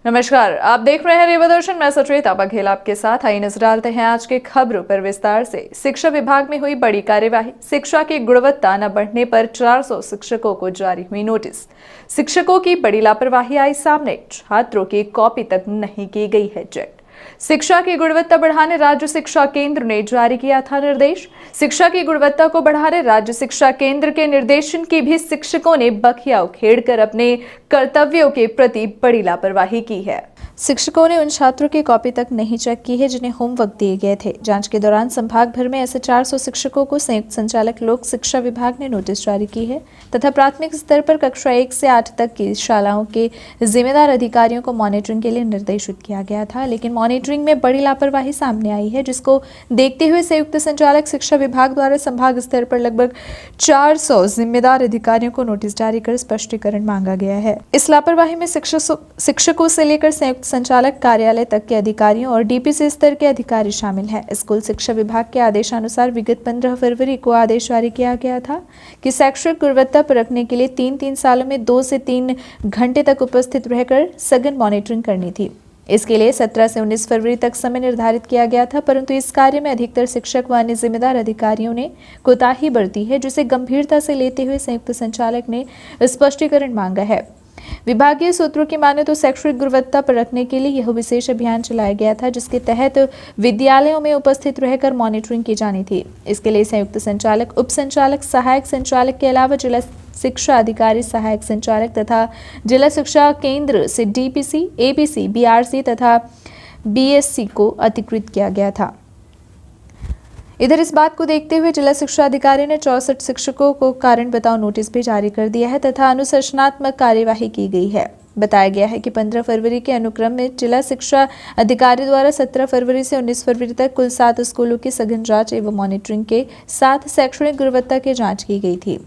नमस्कार, आप देख रहे हैं रेवादर्शन। मैं सुचेता बघेल आपके साथ। आइए नजर डालते हैं आज के खबरों पर विस्तार से। शिक्षा विभाग में हुई बड़ी कार्यवाही। शिक्षा की गुणवत्ता न बढ़ने पर 400 शिक्षकों को जारी हुई नोटिस। शिक्षकों की बड़ी लापरवाही आई सामने। छात्रों की कॉपी तक नहीं की गई है चेक। शिक्षा की गुणवत्ता बढ़ाने राज्य शिक्षा केंद्र ने जारी किया था निर्देश। शिक्षा की गुणवत्ता को बढ़ाने राज्य शिक्षा केंद्र के निर्देशन की भी शिक्षकों ने बखिया उखेड़कर अपने कर्तव्यों के प्रति बड़ी लापरवाही की है। शिक्षकों ने उन छात्रों की कॉपी तक नहीं चेक की है जिन्हें होमवर्क दिए गए थे। जांच के दौरान संभाग भर में ऐसे 400 शिक्षकों को संयुक्त संचालक लोक शिक्षा विभाग ने नोटिस जारी की है तथा प्राथमिक स्तर पर कक्षा 1 से 8 तक की शालाओं के जिम्मेदार अधिकारियों को मॉनिटरिंग के लिए निर्देशित किया गया था, लेकिन मॉनिटरिंग में बड़ी लापरवाही सामने आई है, जिसको देखते हुए संयुक्त संचालक शिक्षा विभाग द्वारा संभाग स्तर पर लगभग 400 जिम्मेदार अधिकारियों को नोटिस जारी कर स्पष्टीकरण मांगा गया है। इस लापरवाही में शिक्षकों से लेकर संयुक्त संचालक कार्यालय तक के अधिकारियों और डीपीसी स्तर के अधिकारी शामिल हैं। स्कूल शिक्षा विभाग के आदेशानुसार विगत 15 फरवरी को आदेश जारी किया गया था कि शैक्षणिक गुणवत्ता परखने के लिए 3-3 सालों में 2 से 3 घंटे तक उपस्थित रहकर सघन मॉनिटरिंग करनी थी। इसके लिए 17 से 19 फरवरी तक समय निर्धारित किया गया था, परंतु इस कार्य में अधिकतर शिक्षक व अन्य जिम्मेदार अधिकारियों ने कोताही बरती है, जिसे गंभीरता से लेते हुए संयुक्त संचालक ने स्पष्टीकरण मांगा है। विभागीय सूत्रों की माने तो शैक्षणिक गुणवत्ता परखने के लिए यह विशेष अभियान चलाया गया था, जिसके तहत विद्यालयों में उपस्थित रहकर मॉनिटरिंग की जानी थी। इसके लिए संयुक्त संचालक, उप संचालक, सहायक संचालक के अलावा जिला शिक्षा अधिकारी, सहायक संचालक तथा जिला शिक्षा केंद्र से डीपीसी, एबीसी, बीआरसी तथा बीएससी को अधिकृत किया गया था। इधर इस बात को देखते हुए जिला शिक्षा अधिकारी ने 64 शिक्षकों को कारण बताओ नोटिस भी जारी कर दिया है तथा अनुशासनात्मक कार्यवाही की गई है। बताया गया है कि 15 फरवरी के अनुक्रम में जिला शिक्षा अधिकारी द्वारा 17 फरवरी से 19 फरवरी तक कुल 7 स्कूलों की सघन जांच एवं मॉनिटरिंग के साथ शैक्षणिक गुणवत्ता की जांच की गई थी,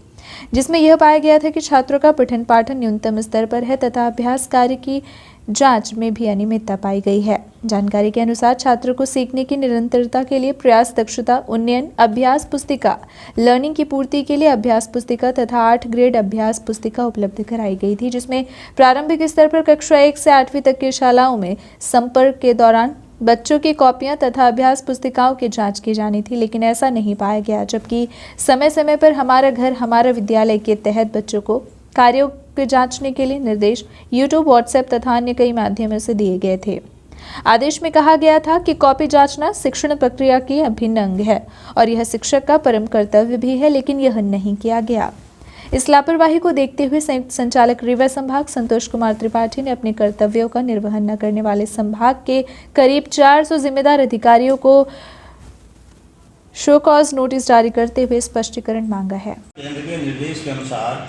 जिसमें यह पाया गया था कि छात्रों का पठन पाठन न्यूनतम स्तर पर है तथा अभ्यास कार्य की जांच में भी अनियमितता पाई गई है। जानकारी के अनुसार छात्रों को सीखने की निरंतरता के लिए प्रयास, दक्षता उन्नयन, अभ्यास पुस्तिका, लर्निंग की पूर्ति के लिए अभ्यास पुस्तिका तथा 8 ग्रेड अभ्यास पुस्तिका उपलब्ध कराई गई थी, जिसमें प्रारंभिक स्तर पर कक्षा 1 से 8वीं तक की शालाओं में संपर्क के दौरान बच्चों की कॉपियां तथा अभ्यास पुस्तिकाओं की जांच की जानी थी, लेकिन ऐसा नहीं पाया गया, जबकि समय समय पर हमारा घर हमारा विद्यालय के तहत बच्चों को कार्यों को जांचने के लिए निर्देश यूट्यूब, व्हाट्सएप तथा अन्य कई माध्यमों से दिए गए थे। आदेश में कहा गया था कि कॉपी जांचना शिक्षण प्रक्रिया की अभिन्न अंग है और यह शिक्षक का परम कर्तव्य भी है, लेकिन यह नहीं किया गया। इस लापरवाही को देखते हुए संयुक्त संचालक रीवा संभाग संतोष कुमार त्रिपाठी ने अपने कर्तव्यों का निर्वहन न करने वाले संभाग के करीब 400 जिम्मेदार अधिकारियों को शो कॉज नोटिस जारी करते हुए स्पष्टीकरण मांगा है। केंद्र के निर्देश के अनुसार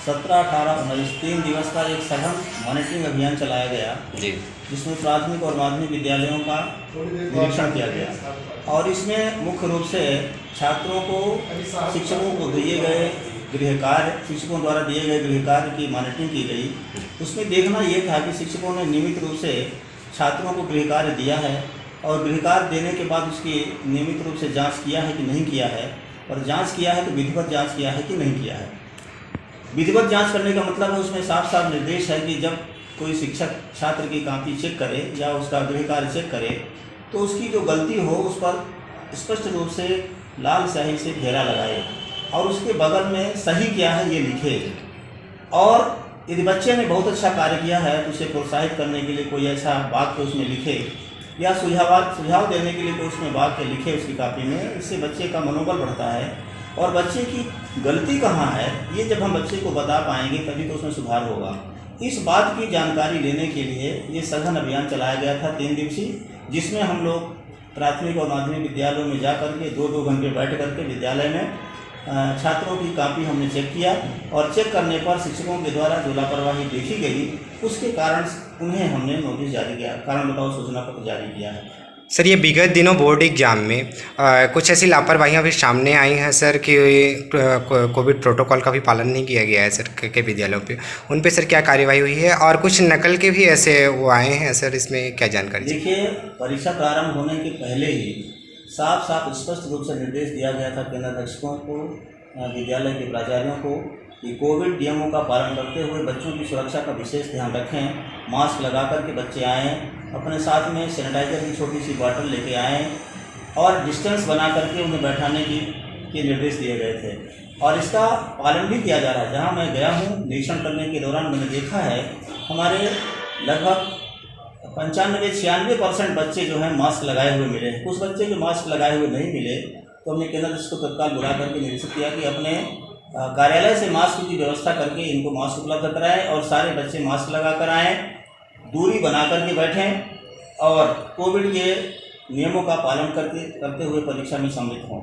17, 18, 19 3 दिवस का एक सघन मॉनिटरिंग अभियान चलाया गया जी, जिसमें प्राथमिक और माध्यमिक विद्यालयों का निरीक्षण किया गया और इसमें मुख्य रूप से छात्रों को, शिक्षकों को दिए गए गृह कार्य, शिक्षकों द्वारा दिए गए गृह कार्य की मॉनिटरिंग की गई। उसमें देखना ये था कि शिक्षकों ने नियमित रूप से छात्रों को गृह कार्य दिया है और गृह कार्य देने के बाद उसकी नियमित रूप से जाँच किया है कि नहीं किया है, और जाँच किया है तो विधिवत जाँच किया है कि नहीं किया है। विधिवत जांच करने का मतलब है उसमें साफ साफ निर्देश है कि जब कोई शिक्षक छात्र की कॉपी चेक करे या उसका गृह कार्य चेक करे तो उसकी जो गलती हो उस पर स्पष्ट रूप से लाल स्याही से घेरा लगाए और उसके बगल में सही क्या है ये लिखे, और यदि बच्चे ने बहुत अच्छा कार्य किया है तो उसे प्रोत्साहित करने के लिए कोई ऐसा वाक्य उसमें लिखे या सुझाव देने के लिए कोई उसमें वाक्य लिखे उसकी कॉपी में। इससे बच्चे का मनोबल बढ़ता है और बच्चे की गलती कहाँ है ये जब हम बच्चे को बता पाएंगे तभी तो उसमें सुधार होगा। इस बात की जानकारी लेने के लिए ये सघन अभियान चलाया गया था 3 दिवसीय, जिसमें हम लोग प्राथमिक और माध्यमिक विद्यालयों में जा करके 2-2 घंटे बैठ करके विद्यालय में छात्रों की कॉपी हमने चेक किया और चेक करने पर शिक्षकों के द्वारा जो लापरवाही देखी गई उसके कारण उन्हें हमने नोटिस जारी किया, कारण बताओ सूचना पत्र जारी किया है। सर, ये विगत दिनों बोर्ड एग्जाम में कुछ ऐसी लापरवाहियाँ भी सामने आई हैं सर कि कोविड प्रोटोकॉल का भी पालन नहीं किया गया है सर के विद्यालयों पे, उन पे सर क्या कार्यवाही हुई है? और कुछ नकल के भी ऐसे वो आए हैं सर, इसमें क्या जानकारी? देखिए, परीक्षा प्रारंभ होने के पहले ही साफ स्पष्ट रूप से निर्देश दिया गया था केंद्राध्यक्षों को, विद्यालय के प्राचार्यों को कि कोविड नियमों का पालन करते हुए बच्चों की सुरक्षा का विशेष ध्यान रखें, मास्क लगा कर के बच्चे आएँ, अपने साथ में सैनिटाइज़र की छोटी सी बॉटल लेके आएँ और डिस्टेंस बना करके उन्हें बैठाने के निर्देश दिए गए थे और इसका पालन भी किया जा रहा है। जहाँ मैं गया हूँ निरीक्षण करने के दौरान मैंने देखा है हमारे लगभग 95-96% बच्चे जो हैं मास्क लगाए हुए मिले हैं। कुछ बच्चे जो मास्क लगाए हुए नहीं मिले तो हमने केंद्र को तत्काल बुला करके निरीक्षित किया कि अपने कार्यालय से मास्क की व्यवस्था करके इनको मास्क उपलब्ध कराएं और सारे बच्चे मास्क लगा कर आएँ, दूरी बना करके बैठें और कोविड के नियमों का पालन करते हुए परीक्षा में सम्मिलित हों।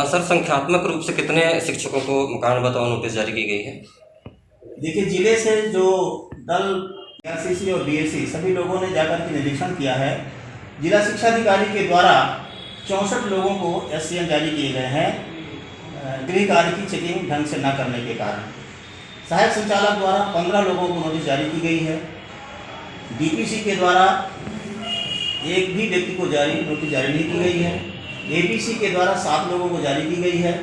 सर, संख्यात्मक रूप से कितने शिक्षकों को मकान बताओ नोटिस जारी की गई है? देखिए, जिले से जो दल ARCC और BAC सभी लोगों ने जाकर के निरीक्षण किया है। जिला शिक्षा अधिकारी के द्वारा 64 लोगों को SCN जारी किए गए हैं गृह कार्य की चेकिंग ढंग से न करने के कारण। सहायक संचालक द्वारा 15 लोगों को नोटिस जारी की गई है। DPC के द्वारा एक भी व्यक्ति को नोटिस जारी नहीं की गई है। APC के द्वारा 7 लोगों को जारी की गई है।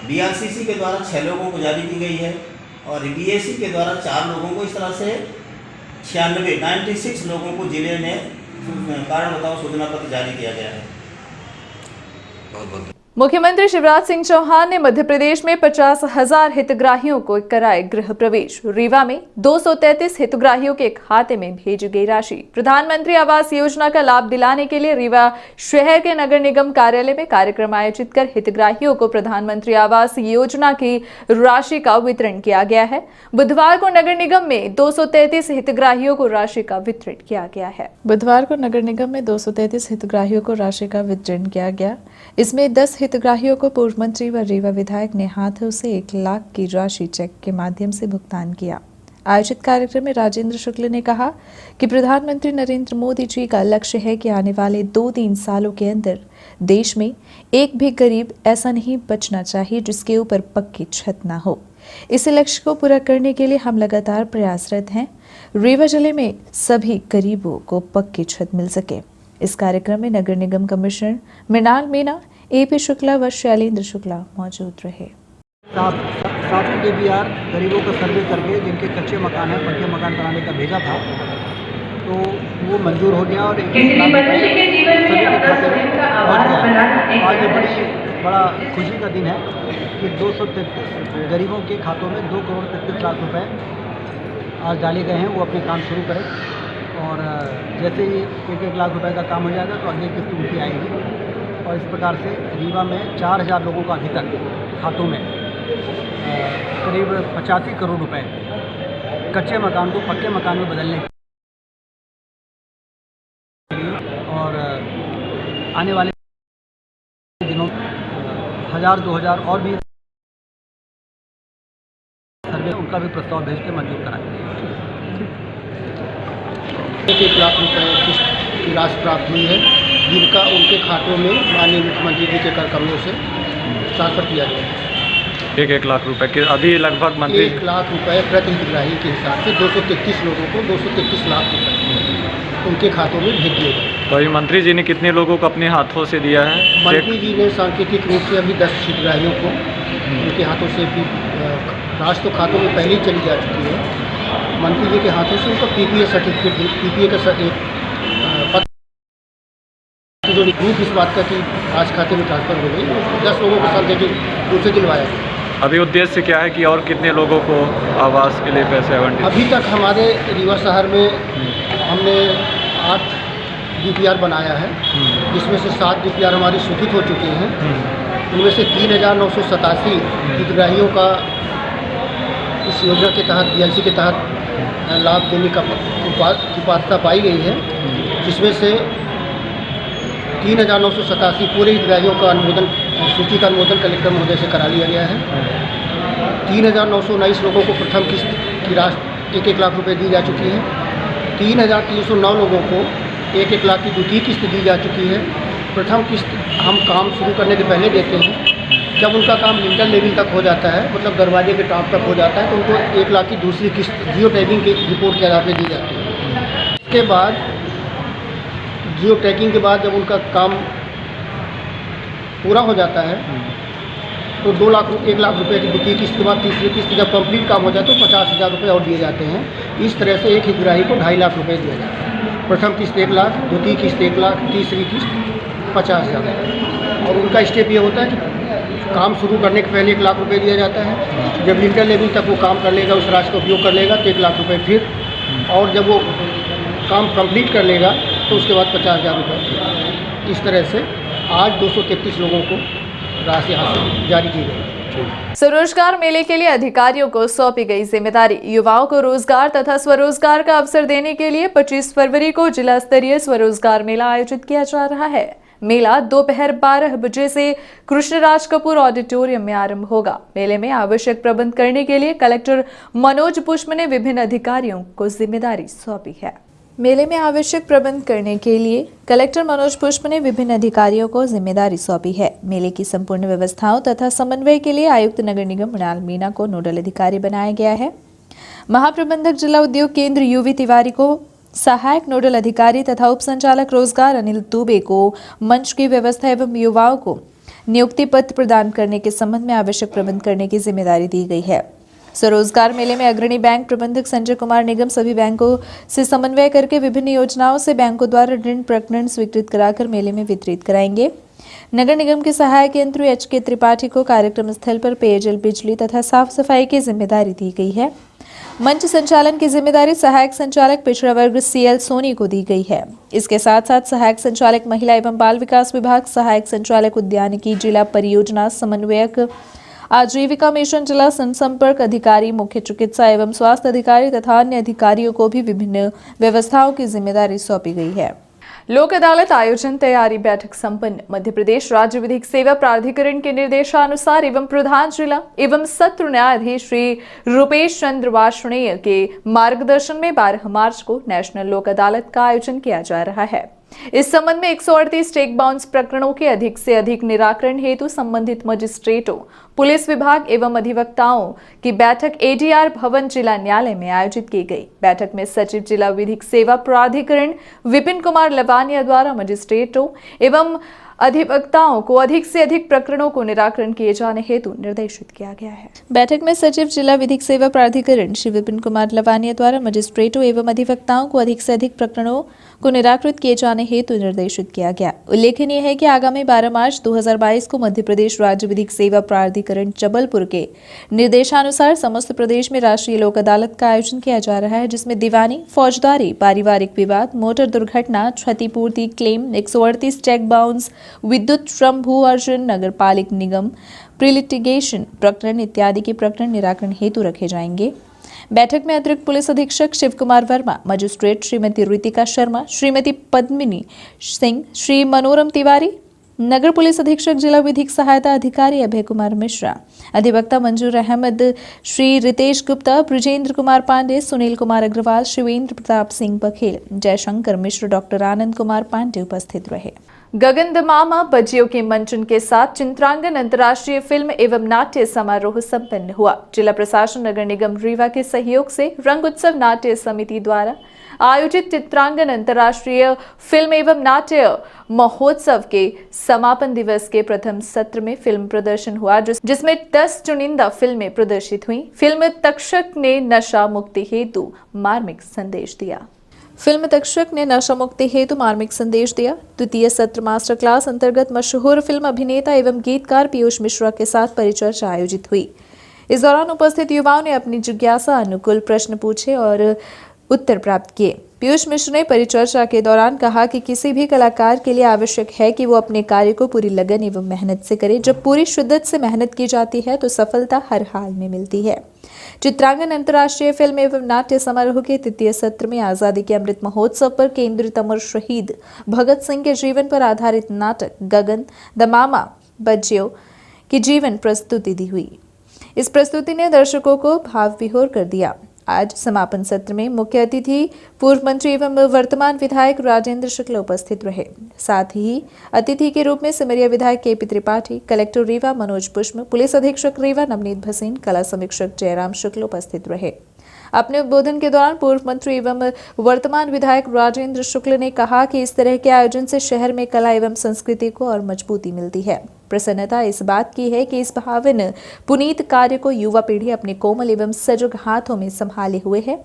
BRCC के द्वारा 6 लोगों को जारी की गई है और BAC के द्वारा 4 लोगों को, इस तरह से 96 लोगों को जिले में कारण बताओ सूचना पत्र जारी किया गया है। बहुत बहुत मुख्यमंत्री शिवराज सिंह चौहान ने मध्य प्रदेश में 50,000 हितग्राहियों को कराए गृह प्रवेश। रीवा में 233 हितग्राहियों के खाते में भेजी गई राशि। प्रधानमंत्री आवास योजना का लाभ दिलाने के लिए रीवा शहर के नगर निगम कार्यालय में कार्यक्रम आयोजित कर हितग्राहियों को प्रधानमंत्री आवास योजना की राशि का वितरण किया गया है। बुधवार को नगर निगम में 233 हितग्राहियों को राशि का वितरण किया गया है। बुधवार को नगर निगम में 233 हितग्राहियों को राशि का वितरण किया गया। इसमें 10 हितग्राहियों को पूर्व मंत्री व रीवा विधायक ने हाथों से 1 लाख की राशि चेक के माध्यम से भुगतान किया। आयोजित कार्यक्रम में राजेंद्र शुक्ल ने कहा कि प्रधानमंत्री नरेंद्र मोदी जी का लक्ष्य है कि आने वाले 2-3 सालों के अंदर देश में एक भी गरीब ऐसा नहीं बचना चाहिए जिसके ऊपर पक्की छत ना हो। इस लक्ष्य को पूरा करने के लिए हम लगातार प्रयासरत हैं। रीवा जिले में सभी गरीबों को पक्की छत मिल सके। इस कार्यक्रम में नगर निगम कमिश्नर मृणाल मीना, AP शुक्ला व शैलेंद्र शुक्ला मौजूद रहे। 7 DBR गरीबों का सर्वे करके जिनके कच्चे मकान हैं पक्के मकान बनाने का भेजा था, तो वो मंजूर हो गया और सभी के खाते में पहुँच गया। आज ये बड़ा खुशी का दिन है कि 233 गरीबों के खातों में 2 करोड़ 33 लाख रुपए आज डाले गए हैं। वो अपने काम शुरू करें और जैसे ही 1-1 लाख रुपए का काम हो जाएगा तो अगली किस्त उनकी आएगी। और इस प्रकार से रीवा में 4,000 लोगों का अभी तक खातों में करीब 85 करोड़ रुपए कच्चे मकान को पक्के मकान में बदलने के लिए और आने वाले दिनों 1,000-2,000 और भी सर्वे उनका भी प्रस्ताव भेज के मंजूर कराएंगे। 1 लाख रुपए की राशि प्राप्त हुई है जिनका उनके खातों में माननीय मुख्यमंत्री जी के कर कमलों से ट्रांसफर किया गया है। 1 लाख रुपए के अभी लगभग मंत्री 1 लाख रुपए प्रति हितग्राही के हिसाब से 233 लोगों को 233 लाख रुपए उनके खातों में भेज दिए गए। तो अभी मंत्री जी ने कितने लोगों को अपने हाथों से दिया है? मंत्री जी ने सांकेतिक रूप से अभी 10 हितग्राहियों को उनके हाथों से भी राशि तो खातों में पहले ही चली जा चुकी है। मंत्री जी के हाथों से उनका PPA सर्टिफिकेट, PPA का पत्र जो प्रूफ इस बात का कि आज खाते में ट्रांसफर हो गई, 10 लोगों के साथ देखिए उनसे दिलवाया गया। अभी उद्देश्य क्या है कि और कितने लोगों को आवास के लिए पैसे आवंटित? अभी तक हमारे रीवा शहर में हमने 8 DPR बनाया है, जिसमें से 7 DPR हमारी स्वीकृत हो चुके हैं। उनमें से 3,987 हितग्राहियों का इस योजना के तहत BLC के तहत लाभ देने का पात्रता पाई गई है, जिसमें से 3,987 पूरे हितग्राहियों का अनुमोदन, सूची का अनुमोदन कलेक्टर महोदय से करा लिया गया है। 3,919 लोगों को प्रथम किस्त की राशि 1-1 लाख रुपए दी जा चुकी है। 3,309 लोगों को 1-1 लाख की द्वितीय किस्त दी जा चुकी है। प्रथम किस्त हम काम शुरू करने के पहले देते हैं। जब उनका काम लिंटल लेवल तक हो जाता है, मतलब दरवाजे के टॉप तक हो जाता है, तो उनको 1 लाख की दूसरी किस्त जियो टैगिंग की रिपोर्ट के आधार पर दी जाती है। इसके बाद जियो टैगिंग के बाद जब उनका काम पूरा हो जाता है तो 1 लाख रुपए की द्वितीय किस्त के बाद तीसरी किस्त जब कंप्लीट काम हो जाए तो 50,000 रुपये और दिए जाते हैं। इस तरह से एक हितग्राही को 2.5 लाख रुपये दिया जाता है। प्रथम किस्त 1 लाख, द्वितीय किस्त 1 लाख, तीसरी किस्त 50,000 रुपये। और उनका स्टेप ये होता है कि काम शुरू करने के पहले 1 लाख रुपये दिया जाता है। जब इंटर लेवल तक वो काम कर लेगा, उस राशि का उपयोग कर लेगा तो 1 लाख रुपये फिर, और जब वो काम कंप्लीट कर लेगा तो उसके बाद 50,000 रुपये। इस तरह से आज 233 लोगों को राशि हासिल जारी की गई। स्वरोजगार मेले के लिए अधिकारियों को सौंपी गई जिम्मेदारी। युवाओं को रोजगार तथा स्वरोजगार का अवसर देने के लिए 25 फरवरी को जिला स्तरीय स्वरोजगार मेला आयोजित किया जा रहा है। मेला दोपहर 12 बजे से कृष्णराज कपूर ऑडिटोरियम में आरंभ होगा। मेले में आवश्यक प्रबंध करने के लिए कलेक्टर मनोज पुष्प ने विभिन्न अधिकारियों को जिम्मेदारी सौंपी है। मेले में आवश्यक प्रबंध करने के लिए कलेक्टर मनोज पुष्प ने विभिन्न अधिकारियों को जिम्मेदारी सौंपी है। मेले की संपूर्ण व्यवस्थाओं तथा समन्वय के लिए आयुक्त नगर निगम मृणाल मीणा को नोडल अधिकारी बनाया गया है। महाप्रबंधक जिला उद्योग केंद्र यूवी तिवारी को सहायक नोडल अधिकारी तथा उप संचालक रोजगार अनिल दुबे को मंच की व्यवस्था एवं युवाओं को नियुक्ति पत्र प्रदान करने के संबंध में आवश्यक प्रबंध करने की जिम्मेदारी दी गई है। स्वरोजगार मेले में अग्रणी बैंक प्रबंधक संजय कुमार निगम सभी बैंकों से समन्वय करके विभिन्न योजनाओं से बैंकों द्वारा ऋण प्रकरण स्वीकृत कराकर मेले में वितरित कराएंगे। नगर निगम के सहायक यंत्री HK त्रिपाठी को कार्यक्रम स्थल पर पेयजल, बिजली तथा साफ सफाई की जिम्मेदारी दी गई है। मंच संचालन की जिम्मेदारी सहायक संचालक पिछड़ा वर्ग CL सोनी को दी गई है। इसके साथ साथ सहायक संचालक महिला एवं बाल विकास विभाग, सहायक संचालक उद्यानिकी, जिला परियोजना समन्वयक, आजीविका मिशन, जिला जनसंपर्क अधिकारी, मुख्य चिकित्सा एवं स्वास्थ्य अधिकारी तथा अन्य अधिकारियों को भी विभिन्न व्यवस्थाओं की जिम्मेदारी सौंपी गई है। लोक अदालत आयोजन तैयारी बैठक संपन्न। मध्य प्रदेश राज्य विधिक सेवा प्राधिकरण के निर्देशानुसार एवं प्रधान जिला एवं सत्र न्यायाधीश श्री रूपेश चंद्र वार्ष्णेय के मार्गदर्शन में 12 मार्च को नेशनल लोक अदालत का आयोजन किया जा रहा है। इस संबंध में 138 टेक बाउंस प्रकरणों के अधिक से अधिक निराकरण हेतु संबंधित मजिस्ट्रेटों, पुलिस विभाग एवं अधिवक्ताओं की बैठक ADR भवन जिला न्यायालय में आयोजित की गई। बैठक में सचिव जिला विधिक सेवा प्राधिकरण विपिन कुमार लवानिया द्वारा मजिस्ट्रेटों एवं अधिवक्ताओं को अधिक से अधिक प्रकरणों को निराकरण किए जाने हेतु निर्देशित किया गया है। बैठक में सचिव जिला विधिक सेवा प्राधिकरण श्री विपिन कुमार लवानिया द्वारा मजिस्ट्रेटों एवं अधिवक्ताओं को अधिक से अधिक प्रकरणों को निराकृत किए जाने हेतु निर्देशित किया गया। उल्लेखनीय है कि आगामी 12 मार्च 2022 को मध्य प्रदेश राज्य विधिक सेवा प्राधिकरण जबलपुर के निर्देशानुसार समस्त प्रदेश में राष्ट्रीय लोक अदालत का आयोजन किया जा रहा है, जिसमें दीवानी, फौजदारी, पारिवारिक विवाद, मोटर दुर्घटना, क्षतिपूर्ति क्लेम, 138 चेक बाउंस, विद्युत, श्रम, भू अर्जन, नगर पालिक निगम, प्रीलिटिगेशन प्रकरण इत्यादि के प्रकरण निराकरण हेतु रखे जाएंगे। बैठक में अतिरिक्त पुलिस अधीक्षक शिव कुमार वर्मा, मजिस्ट्रेट श्रीमती रितिका शर्मा, श्रीमती पद्मिनी सिंह, श्री मनोरम तिवारी, नगर पुलिस अधीक्षक जिला विधिक सहायता अधिकारी अभय कुमार मिश्रा, अधिवक्ता मंजूर अहमद, श्री रितेश गुप्ता, ब्रजेंद्र कुमार पांडे, सुनील कुमार अग्रवाल, शिवेंद्र प्रताप सिंह बघेल, जयशंकर मिश्र, डॉक्टर आनंद कुमार पांडे उपस्थित रहे। गगन दमामा बजियों के मंचन के साथ चित्रांगन अंतर्राष्ट्रीय फिल्म एवं नाट्य समारोह संपन्न हुआ। जिला प्रशासन नगर निगम रीवा के सहयोग से रंग उत्सव नाट्य समिति द्वारा आयोजित चित्रांगन अंतर्राष्ट्रीय फिल्म एवं नाट्य महोत्सव के समापन दिवस के प्रथम सत्र में फिल्म प्रदर्शन हुआ, जिसमें 10 चुनिंदा फिल्में प्रदर्शित हुई। फिल्म तक्षक ने नशा मुक्ति हेतु मार्मिक संदेश दिया। द्वितीय सत्र मास्टर क्लास अंतर्गत मशहूर फिल्म अभिनेता एवं गीतकार पीयूष मिश्रा के साथ परिचर्चा आयोजित हुई। इस दौरान उपस्थित युवाओं ने अपनी जिज्ञासा अनुकूल प्रश्न पूछे और उत्तर प्राप्त किए। पीयूष मिश्र ने परिचर्चा के दौरान कहा कि किसी भी कलाकार के लिए आवश्यक है कि वो अपने कार्य को पूरी लगन एवं मेहनत से करे। जब पूरी शिद्दत से मेहनत की जाती है तो सफलता हर हाल में मिलती है। चित्रांगन अंतर्राष्ट्रीय फिल्म एवं नाट्य समारोह के तृतीय सत्र में आजादी के अमृत महोत्सव पर केंद्रित अमर शहीद भगत सिंह के जीवन पर आधारित नाटक गगन दमामा बज्जियों की जीवन प्रस्तुति दी हुई। इस प्रस्तुति ने दर्शकों को भाव विभोर कर दिया। आज समापन सत्र में मुख्य अतिथि पूर्व मंत्री एवं वर्तमान विधायक राजेंद्र शुक्ल उपस्थित रहे। साथ ही अतिथि के रूप में सिमरिया विधायक KP त्रिपाठी, कलेक्टर रीवा मनोज पुष्प, पुलिस अधीक्षक रीवा नवनीत भसीन, कला समीक्षक जयराम शुक्ल उपस्थित रहे। अपने उद्बोधन के दौरान पूर्व मंत्री एवं वर्तमान विधायक राजेंद्र शुक्ल ने कहा कि इस तरह के आयोजन से शहर में कला एवं संस्कृति को और मजबूती मिलती है। प्रसन्नता इस बात की है कि इस भावन पुनीत कार्य को युवा पीढ़ी अपने कोमल एवं सजग हाथों में संभाले हुए है।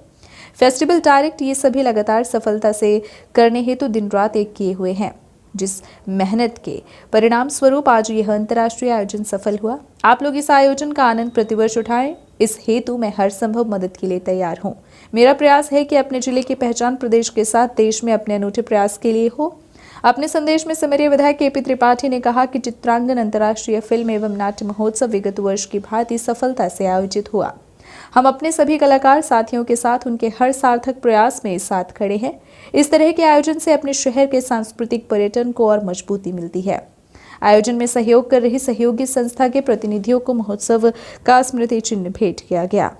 फेस्टिवल डायरेक्ट ये सभी लगातार सफलता से करने हेतु दिन रात एक किए हुए हैं, जिस मेहनत के परिणाम स्वरूप आज यह अंतर्राष्ट्रीय आयोजन सफल हुआ। आप लोग इस आयोजन का आनंद प्रतिवर्ष उठाएं। इस हेतु मैं हर संभव मदद के लिए तैयार हूं। मेरा प्रयास है कि अपने जिले की पहचान प्रदेश के साथ देश में अपने अनूठे प्रयास के लिए हो। अपने संदेश में सेमरिया विधायक केपी त्रिपाठी ने कहा कि चित्रांगन अंतर्राष्ट्रीय फिल्म एवं नाट्य महोत्सव विगत वर्ष की भांति सफलता से आयोजित हुआ। हम अपने सभी कलाकार साथियों के साथ उनके हर सार्थक प्रयास में साथ खड़े हैं। इस तरह के आयोजन से अपने शहर के सांस्कृतिक पर्यटन को और मजबूती मिलती है। आयोजन में सहयोग कर रही सहयोगी संस्था के प्रतिनिधियों को महोत्सव का स्मृति चिन्ह भेंट किया गया।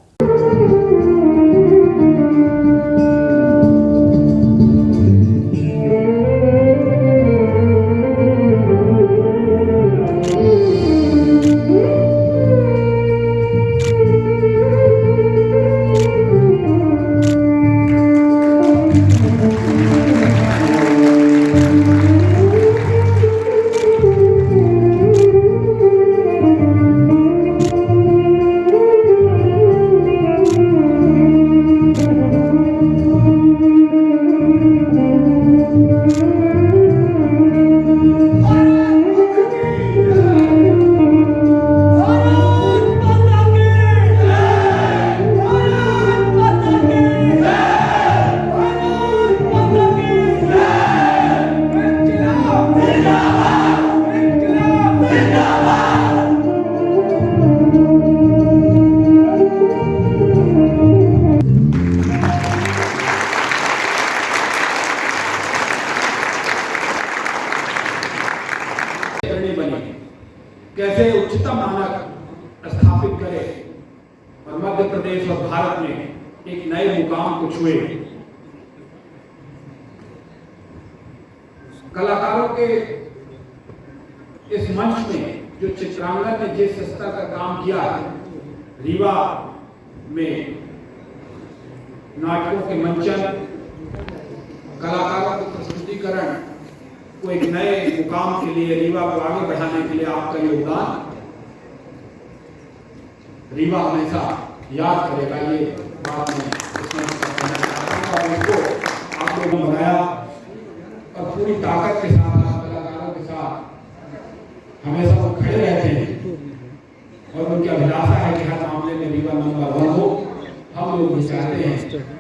कैसे उच्चतम मानक स्थापित करे और मध्य प्रदेश और भारत में एक नए मुकाम को छुए। कलाकारों के इस मंच में जो चित्रांगन ने जिस स्तर का काम किया है, रीवा में नाटकों के मंचन, कलाकारों के प्रस्तुतिकरण को एक नए मुकाम के लिए, रीवा को आगे बढ़ाने के लिए आपका योगदान रीवा हमेशा याद करेगा। ये बात मैं इसमें कहना चाहता हूं और इसको आप लोगों ने बनाया और पूरी ताकत के साथ कलाकारों के साथ हमेशा वो खड़े रहते हैं और उनकी अभिलाषा है कि हर मामले में रीवा नंबर 1 हो। हम लोग भी चाहते हैं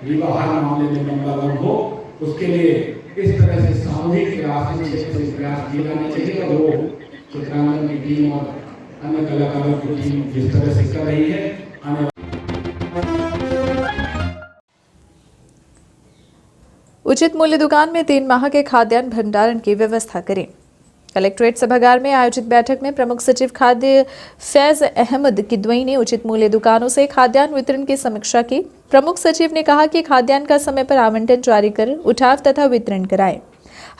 रीवा हर मामले में नंबर 1 हो। उसके लिए इस तरह से सामूहिक प्रयास किए जाने चाहिए और वो चित्रांगन की टीम और अन्य कलाकारों की टीम जिस तरह से कर रही है आने उचित मूल्य दुकान में 3 माह के खाद्यान्न भंडारण की व्यवस्था करें। कलेक्ट्रेट सभागार में आयोजित बैठक में प्रमुख सचिव खाद्य फैज अहमद किदवई ने उचित मूल्य दुकानों से खाद्यान्न वितरण की समीक्षा की। प्रमुख सचिव ने कहा कि खाद्यान्न का समय पर आवंटन जारी कर उठाव तथा वितरण कराएं।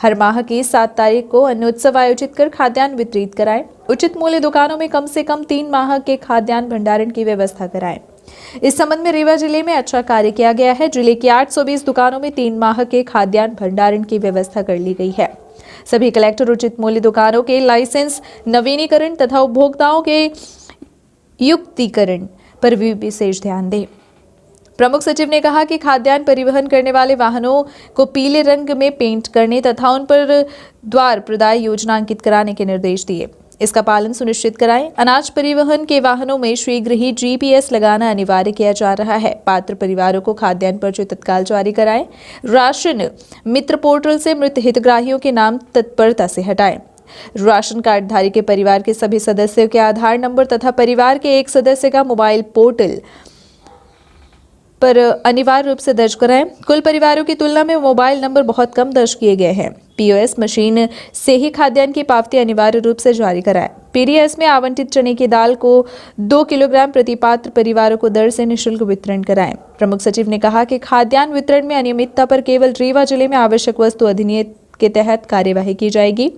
हर माह की 7 तारीख को अन्न उत्सव आयोजित कर खाद्यान्न वितरित कराएं। उचित मूल्य दुकानों में कम से कम 3 माह के खाद्यान्न भंडारण की व्यवस्था कराएं। इस संबंध में रीवा जिले में अच्छा कार्य किया गया है। जिले की 820 दुकानों में 3 माह के खाद्यान्न भंडारण की व्यवस्था कर ली गई है। सभी कलेक्टर उचित मूल्य दुकानों के लाइसेंस नवीनीकरण तथा उपभोक्ताओं के युक्तिकरण पर भी विशेष ध्यान दें। प्रमुख सचिव ने कहा कि खाद्यान्न परिवहन करने वाले वाहनों को पीले रंग में पेंट करने तथा उन पर द्वार प्रदाय योजना अंकित कराने के निर्देश दिए। इसका पालन सुनिश्चित कराएं। अनाज परिवहन के वाहनों में शीघ्र ही जीपीएस लगाना अनिवार्य किया जा रहा है। पात्र परिवारों को खाद्यान्न पर्ची तत्काल जारी कराएं। राशन मित्र पोर्टल से मृत हितग्राहियों के नाम तत्परता से हटाएं। राशन कार्डधारी के परिवार के सभी सदस्यों के आधार नंबर तथा परिवार के एक सदस्य का मोबाइल पोर्टल पर अनिवार्य रूप से दर्ज कराएं। कुल परिवारों की तुलना में मोबाइल नंबर बहुत कम दर्ज किए गए हैं। पीओएस मशीन से ही खाद्यान्न की पावती अनिवार्य रूप से जारी कराएं। पीडीएस में आवंटित चने की दाल को 2 किलोग्राम प्रति पात्र परिवारों को दर से निःशुल्क वितरण कराएं। प्रमुख सचिव ने कहा कि खाद्यान्न वितरण में अनियमितता पर केवल रीवा जिले में आवश्यक वस्तु अधिनियम के तहत कार्यवाही की जाएगी।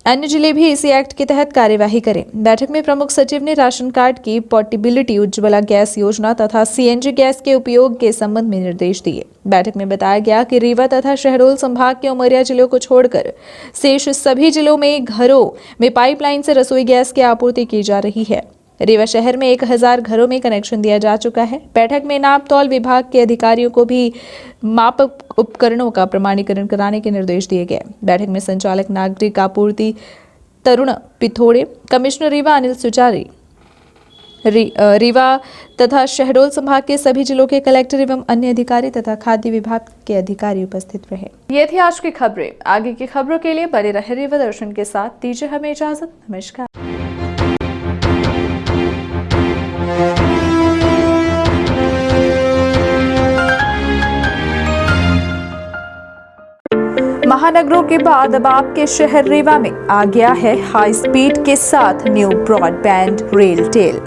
अन्य जिले भी इसी एक्ट के तहत कार्यवाही करें। बैठक में प्रमुख सचिव ने राशन कार्ड की पोर्टेबिलिटी, उज्ज्वला गैस योजना तथा सीएनजी गैस के उपयोग के संबंध में निर्देश दिए। बैठक में बताया गया कि रीवा तथा शहडोल संभाग के उमरिया जिलों को छोड़कर शेष सभी जिलों में घरों में पाइपलाइन से रसोई गैस की आपूर्ति की जा रही है। रीवा शहर में 1000 घरों में कनेक्शन दिया जा चुका है। बैठक में नाप तौल विभाग के अधिकारियों को भी माप उपकरणों का प्रमाणीकरण कराने के निर्देश दिए गए। बैठक में संचालक नागरिक आपूर्ति तरुण पिथोड़े, कमिश्नर रीवा अनिल सुचारी, रीवा तथा शहडोल संभाग के सभी जिलों के कलेक्टर एवं अन्य अधिकारी तथा खाद्य विभाग के अधिकारी उपस्थित रहे। ये थी आज की खबरें। आगे की खबरों के लिए बने रहे रीवा दर्शन के साथ। दीजिए हमें इजाजत। नमस्कार। महानगरों के बाद अब आपके शहर रीवा में आ गया है हाई स्पीड के साथ न्यू ब्रॉडबैंड रेलटेल,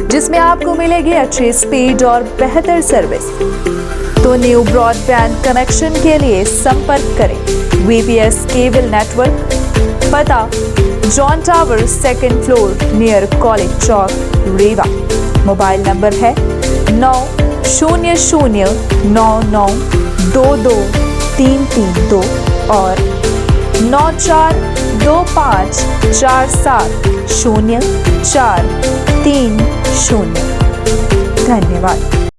जिसमें आपको मिलेगी अच्छी स्पीड और बेहतर सर्विस। तो न्यू ब्रॉडबैंड कनेक्शन के लिए संपर्क करें VPS केबल नेटवर्क, पता John tower 2nd floor near college Chowk Rewa. Mobile number है 9000992232 और 9425470430। धन्यवाद।